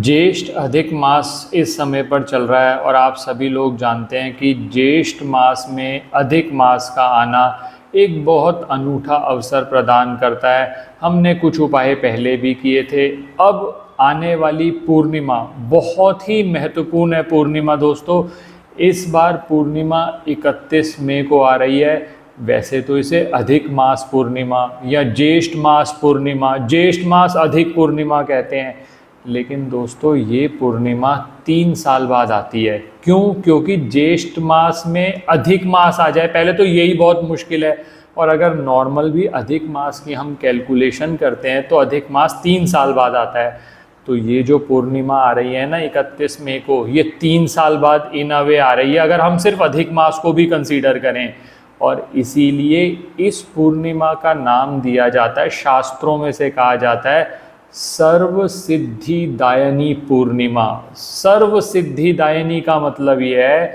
ज्येष्ठ अधिक मास इस समय पर चल रहा है और आप सभी लोग जानते हैं कि ज्येष्ठ मास में अधिक मास का आना एक बहुत अनूठा अवसर प्रदान करता है। हमने कुछ उपाय पहले भी किए थे। अब आने वाली पूर्णिमा बहुत ही महत्वपूर्ण है। पूर्णिमा दोस्तों, इस बार पूर्णिमा 31 मई को आ रही है। वैसे तो इसे अधिक मास पूर्णिमा या ज्येष्ठ मास पूर्णिमा, ज्येष्ठ मास अधिक पूर्णिमा कहते हैं, लेकिन दोस्तों ये पूर्णिमा 3 साल बाद आती है। क्यों? क्योंकि ज्येष्ठ मास में अधिक मास आ जाए, पहले तो यही बहुत मुश्किल है। और अगर नॉर्मल भी अधिक मास की हम कैलकुलेशन करते हैं तो अधिक मास 3 साल बाद आता है। तो ये जो पूर्णिमा आ रही है ना 31 मई को, ये 3 साल बाद इन अ वे आ रही है, अगर हम सिर्फ अधिक मास को भी कंसीडर करें। और इसीलिए इस पूर्णिमा का नाम दिया जाता है, शास्त्रों में से कहा जाता है सर्व सिद्धिदायनी पूर्णिमा। सर्व सिद्धिदायनी का मतलब ये है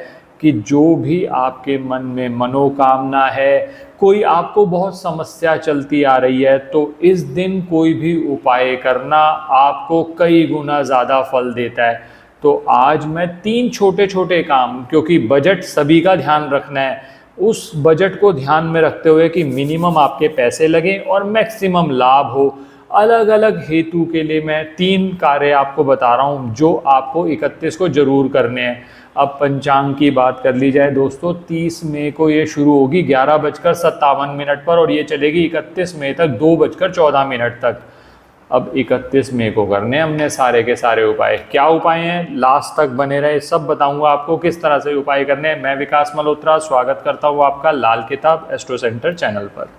कि जो भी आपके मन में मनोकामना है, कोई आपको बहुत समस्या चलती आ रही है, तो इस दिन कोई भी उपाय करना आपको कई गुना ज़्यादा फल देता है। तो आज मैं 3 छोटे छोटे काम, क्योंकि बजट सभी का ध्यान रखना है, उस बजट को ध्यान में रखते हुए कि मिनिमम आपके पैसे लगे और मैक्सिमम लाभ हो, अलग अलग हेतु के लिए मैं 3 कार्य आपको बता रहा हूँ जो आपको 31 को जरूर करने हैं। अब पंचांग की बात कर ली जाए दोस्तों, 30 मई को ये शुरू होगी 11:57 पर और ये चलेगी 31 मई तक 2:14 तक। अब 31 मई को करने हैं हमने सारे के सारे उपाय। क्या उपाय हैं, लास्ट तक बने रहे, सब बताऊंगा आपको किस तरह से उपाय करने हैं। मैं विकास मल्होत्रा स्वागत करता हूँ आपका लाल किताब एस्ट्रो सेंटर चैनल पर।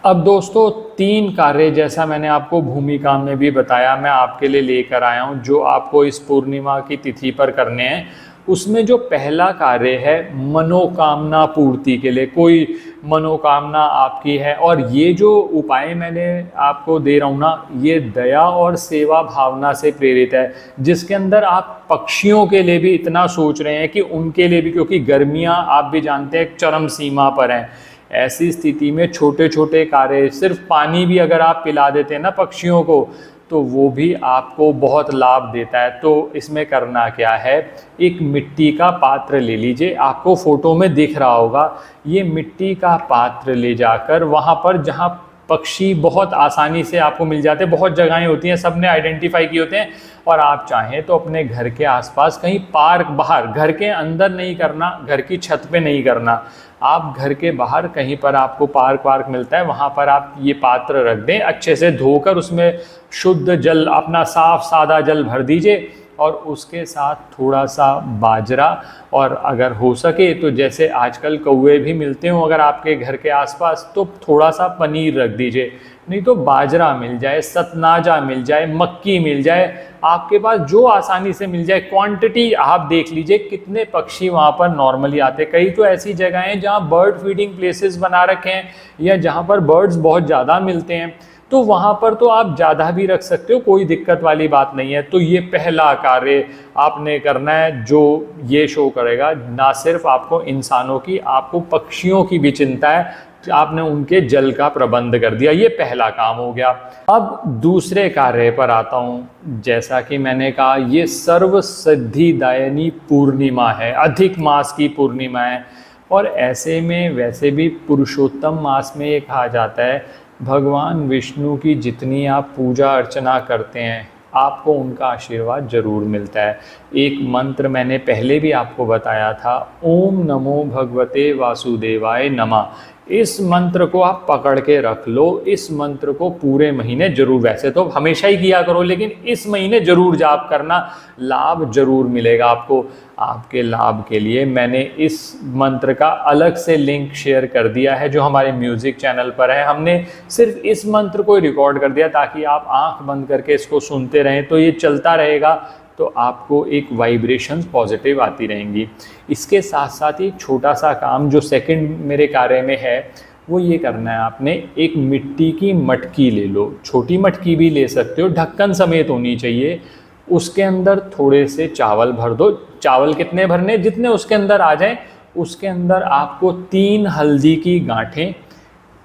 अब दोस्तों 3 कार्य, जैसा मैंने आपको भूमिका में भी बताया, मैं आपके लिए लेकर आया हूं जो आपको इस पूर्णिमा की तिथि पर करने हैं। उसमें जो पहला कार्य है मनोकामना पूर्ति के लिए, कोई मनोकामना आपकी है, और ये जो उपाय मैंने आपको दे रहा हूँ ना, ये दया और सेवा भावना से प्रेरित है, जिसके अंदर आप पक्षियों के लिए भी इतना सोच रहे हैं कि उनके लिए भी, क्योंकि गर्मियाँ आप भी जानते हैं चरम सीमा पर हैं। ऐसी स्थिति में छोटे छोटे कार्य, सिर्फ पानी भी अगर आप पिला देते हैं ना पक्षियों को, तो वो भी आपको बहुत लाभ देता है। तो इसमें करना क्या है, एक मिट्टी का पात्र ले लीजिए, आपको फोटो में दिख रहा होगा। ये मिट्टी का पात्र ले जाकर वहाँ पर जहाँ पक्षी बहुत आसानी से आपको मिल जाते हैं, बहुत जगहें होती हैं, सबने आइडेंटिफाई किए होते हैं, और आप चाहें तो अपने घर के आसपास कहीं पार्क, बाहर, घर के अंदर नहीं करना, घर की छत पे नहीं करना, आप घर के बाहर कहीं पर आपको पार्क मिलता है, वहाँ पर आप ये पात्र रख दें, अच्छे से धोकर उसमें शुद्ध जल, अपना साफ सादा जल भर दीजिए, और उसके साथ थोड़ा सा बाजरा, और अगर हो सके तो जैसे आजकल कौवे भी मिलते हो अगर आपके घर के आसपास, तो थोड़ा सा पनीर रख दीजिए। नहीं तो बाजरा मिल जाए, सतनाजा मिल जाए, मक्की मिल जाए, आपके पास जो आसानी से मिल जाए। क्वांटिटी आप देख लीजिए कितने पक्षी वहाँ पर नॉर्मली आते हैं। कई तो ऐसी जगह हैं जहाँ बर्ड फीडिंग प्लेसेस बना रखे हैं या जहाँ पर बर्ड्स बहुत ज़्यादा मिलते हैं, तो वहाँ पर तो आप ज़्यादा भी रख सकते हो, कोई दिक्कत वाली बात नहीं है। तो ये पहला कार्य आपने करना है जो ये शो करेगा ना सिर्फ आपको इंसानों की, आपको पक्षियों की भी चिंता है, आपने उनके जल का प्रबंध कर दिया। ये पहला काम हो गया। अब दूसरे कार्य पर आता हूँ। जैसा कि मैंने कहा, ये सर्व सिद्धिदायनी पूर्णिमा है, अधिक मास की पूर्णिमा है, और ऐसे में वैसे भी पुरुषोत्तम मास में ये कहा जाता है भगवान विष्णु की जितनी आप पूजा अर्चना करते हैं आपको उनका आशीर्वाद जरूर मिलता है। एक मंत्र मैंने पहले भी आपको बताया था, ओम नमो भगवते वासुदेवाय नमः। इस मंत्र को आप पकड़ के रख लो, इस मंत्र को पूरे महीने जरूर, वैसे तो हमेशा ही किया करो, लेकिन इस महीने जरूर जाप करना, लाभ जरूर मिलेगा आपको। आपके लाभ के लिए मैंने इस मंत्र का अलग से लिंक शेयर कर दिया है जो हमारे म्यूजिक चैनल पर है। हमने सिर्फ इस मंत्र को रिकॉर्ड कर दिया ताकि आप आंख बंद करके इसको सुनते रहें, तो ये चलता रहेगा, तो आपको एक वाइब्रेशंस पॉजिटिव आती रहेंगी। इसके साथ साथ ही छोटा सा काम जो सेकंड मेरे कार्य में है, वो ये करना है, आपने एक मिट्टी की मटकी ले लो, छोटी मटकी भी ले सकते हो, ढक्कन समेत होनी चाहिए। उसके अंदर थोड़े से चावल भर दो। चावल कितने भरने, जितने उसके अंदर आ जाए। उसके अंदर आपको 3 हल्दी की गांठें,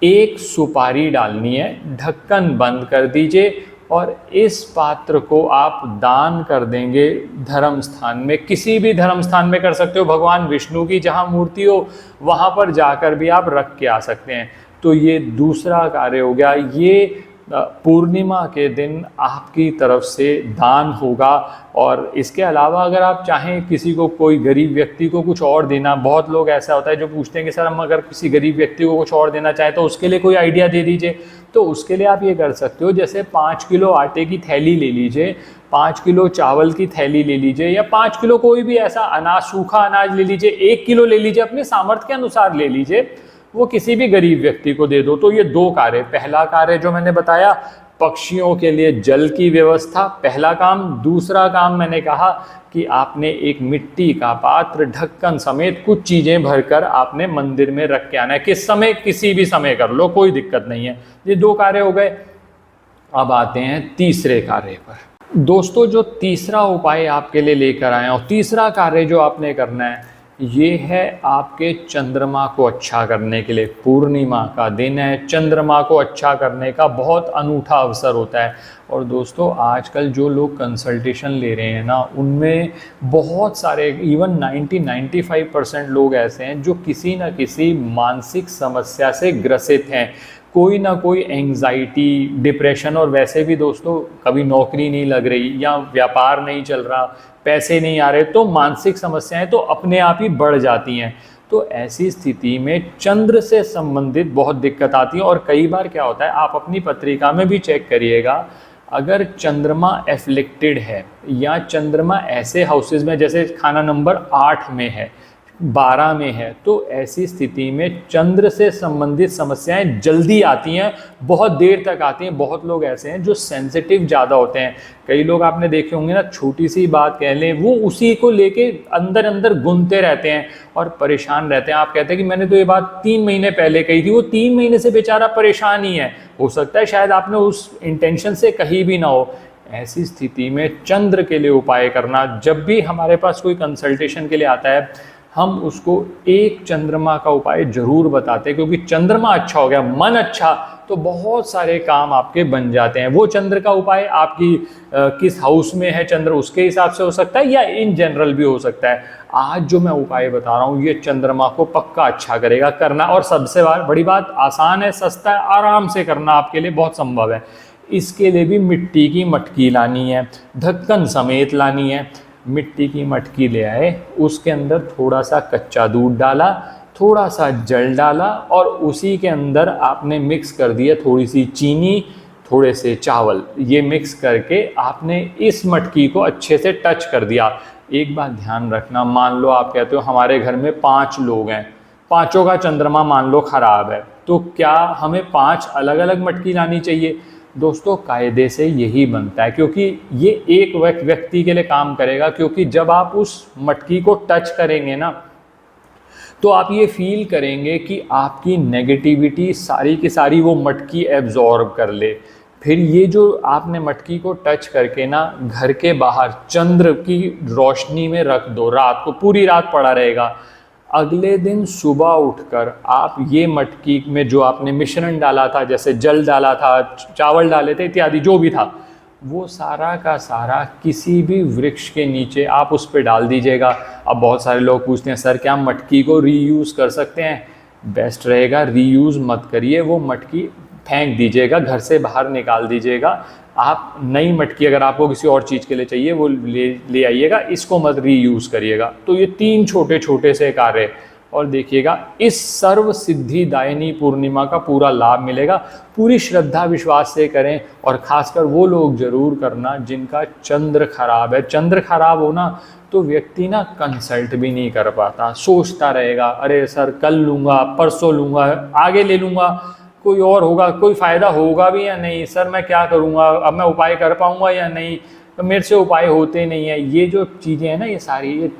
एक सुपारी डालनी है, ढक्कन बंद कर दीजिए और इस पात्र को आप दान कर देंगे धर्म स्थान में। किसी भी धर्म स्थान में कर सकते हो, भगवान विष्णु की जहाँ मूर्ति हो वहाँ पर जाकर भी आप रख के आ सकते हैं। तो ये दूसरा कार्य हो गया। ये पूर्णिमा के दिन आपकी तरफ से दान होगा। और इसके अलावा अगर आप चाहें किसी को, कोई गरीब व्यक्ति को कुछ और देना, बहुत लोग ऐसा होता है जो पूछते हैं कि सर हम अगर किसी गरीब व्यक्ति को कुछ और देना चाहें तो उसके लिए कोई आइडिया दे दीजिए। तो उसके लिए आप ये कर सकते हो, जैसे 5 किलो आटे की थैली ले लीजिए, 5 किलो चावल की थैली ले लीजिए, या 5 किलो कोई भी ऐसा अनाज, सूखा अनाज ले लीजिए, 1 किलो ले लीजिए, अपने सामर्थ्य के अनुसार ले लीजिए, वो किसी भी गरीब व्यक्ति को दे दो। तो ये 2 कार्य, पहला कार्य जो मैंने बताया पक्षियों के लिए जल की व्यवस्था, पहला काम। दूसरा काम मैंने कहा कि आपने एक मिट्टी का पात्र ढक्कन समेत कुछ चीज़ें भरकर आपने मंदिर में रख के आना है। किस समय? किसी भी समय कर लो, कोई दिक्कत नहीं है। ये 2 कार्य हो गए। अब आते हैं तीसरे कार्य पर। दोस्तों, जो तीसरा उपाय आपके लिए लेकर आया हूँ, तीसरा कार्य जो आपने करना है ये है आपके चंद्रमा को अच्छा करने के लिए। पूर्णिमा का दिन है, चंद्रमा को अच्छा करने का बहुत अनूठा अवसर होता है। और दोस्तों, आजकल जो लोग कंसल्टेशन ले रहे हैं ना, उनमें बहुत सारे, इवन 90-95% लोग ऐसे हैं जो किसी न किसी मानसिक समस्या से ग्रसित हैं। कोई ना कोई एंग्जाइटी, डिप्रेशन, और वैसे भी दोस्तों कभी नौकरी नहीं लग रही या व्यापार नहीं चल रहा, पैसे नहीं आ रहे, तो मानसिक समस्याएं तो अपने आप ही बढ़ जाती हैं। तो ऐसी स्थिति में चंद्र से संबंधित बहुत दिक्कत आती है। और कई बार क्या होता है, आप अपनी पत्रिका में भी चेक करिएगा, अगर चंद्रमा एफ्लिक्टेड है या चंद्रमा ऐसे हाउसेज में, जैसे खाना नंबर 8 में है, 12 में है, तो ऐसी स्थिति में चंद्र से संबंधित समस्याएं जल्दी आती हैं, बहुत देर तक आती हैं। बहुत लोग ऐसे हैं जो सेंसिटिव ज़्यादा होते हैं। कई लोग आपने देखे होंगे ना, छोटी सी बात कह लें, वो उसी को लेके अंदर अंदर गुनते रहते हैं और परेशान रहते हैं। आप कहते हैं कि मैंने तो ये बात 3 महीने पहले कही थी, वो 3 महीने से बेचारा परेशान ही है। हो सकता है शायद आपने उस इंटेंशन से कही भी ना हो। ऐसी स्थिति में चंद्र के लिए उपाय करना, जब भी हमारे पास कोई कंसल्टेशन के लिए आता है, हम उसको एक चंद्रमा का उपाय जरूर बताते हैं, क्योंकि चंद्रमा अच्छा हो गया, मन अच्छा, तो बहुत सारे काम आपके बन जाते हैं। वो चंद्र का उपाय आपकी किस हाउस में है चंद्र, उसके हिसाब से हो सकता है, या इन जनरल भी हो सकता है। आज जो मैं उपाय बता रहा हूँ ये चंद्रमा को पक्का अच्छा करेगा करना। और सबसे बड़ी बात, आसान है, सस्ता है, आराम से करना आपके लिए बहुत संभव है। इसके लिए भी मिट्टी की मटकी लानी है, ढक्कन समेत लानी है। मिट्टी की मटकी ले आए, उसके अंदर थोड़ा सा कच्चा दूध डाला, थोड़ा सा जल डाला, और उसी के अंदर आपने मिक्स कर दिया थोड़ी सी चीनी, थोड़े से चावल। ये मिक्स करके आपने इस मटकी को अच्छे से टच कर दिया। एक बात ध्यान रखना, मान लो आप कहते हो हमारे घर में 5 लोग हैं, 5 का चंद्रमा मान लो खराब है, तो क्या हमें 5 अलग अलग मटकी लानी चाहिए? दोस्तों, कायदे से यही बनता है, क्योंकि ये एक व्यक्ति के लिए काम करेगा। क्योंकि जब आप उस मटकी को टच करेंगे ना, तो आप ये फील करेंगे कि आपकी नेगेटिविटी सारी की सारी वो मटकी एब्जॉर्ब कर ले। फिर ये जो आपने मटकी को टच करके ना घर के बाहर चंद्र की रोशनी में रख दो, रात को, पूरी रात पड़ा रहेगा। अगले दिन सुबह उठकर आप ये मटकी में जो आपने मिश्रण डाला था, जैसे जल डाला था, चावल डाले थे इत्यादि, जो भी था, वो सारा का सारा किसी भी वृक्ष के नीचे आप उस पर डाल दीजिएगा। अब बहुत सारे लोग पूछते हैं सर क्या मटकी को रीयूज़ कर सकते हैं? बेस्ट रहेगा रीयूज़ मत करिए, वो मटकी फेंक दीजिएगा, घर से बाहर निकाल दीजिएगा। आप नई मटकी अगर आपको किसी और चीज़ के लिए चाहिए वो ले आइएगा, इसको मत रीयूज़ करिएगा। तो ये 3 छोटे छोटे से कार्य, और देखिएगा इस सर्व सिद्धि दायिनी पूर्णिमा का पूरा लाभ मिलेगा। पूरी श्रद्धा विश्वास से करें, और ख़ासकर वो लोग ज़रूर करना जिनका चंद्र खराब है। चंद्र खराब होना तो व्यक्ति ना कंसल्ट भी नहीं कर पाता, सोचता रहेगा अरे सर कल लूँगा, परसों लूँगा, आगे ले लूँगा, कोई और होगा, कोई फ़ायदा होगा भी या नहीं, सर मैं क्या करूँगा, अब मैं उपाय कर पाऊँगा या नहीं, तो मेरे से उपाय होते नहीं है। ये जो चीज़ें हैं ना, ये सारी ये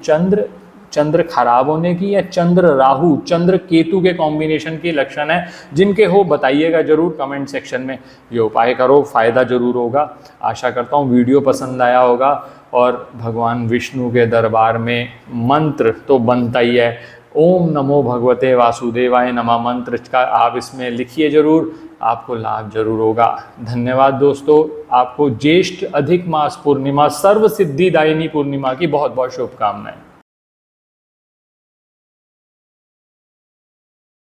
चंद्र खराब होने की या चंद्र राहु, चंद्र केतु के कॉम्बिनेशन की लक्षण है। जिनके हो बताइएगा ज़रूर कमेंट सेक्शन में, ये उपाय करो, फ़ायदा ज़रूर होगा। आशा करता हूँ वीडियो पसंद आया होगा। और भगवान विष्णु के दरबार में मंत्र तो बनता ही है, ओम नमो भगवते वासुदेवाय नमः मंत्र का आप इसमें लिखिए जरूर, आपको लाभ जरूर होगा। धन्यवाद दोस्तों, आपको ज्येष्ठ अधिक मास पूर्णिमा सर्व सिद्धिदायिनी पूर्णिमा की बहुत बहुत शुभकामनाएं।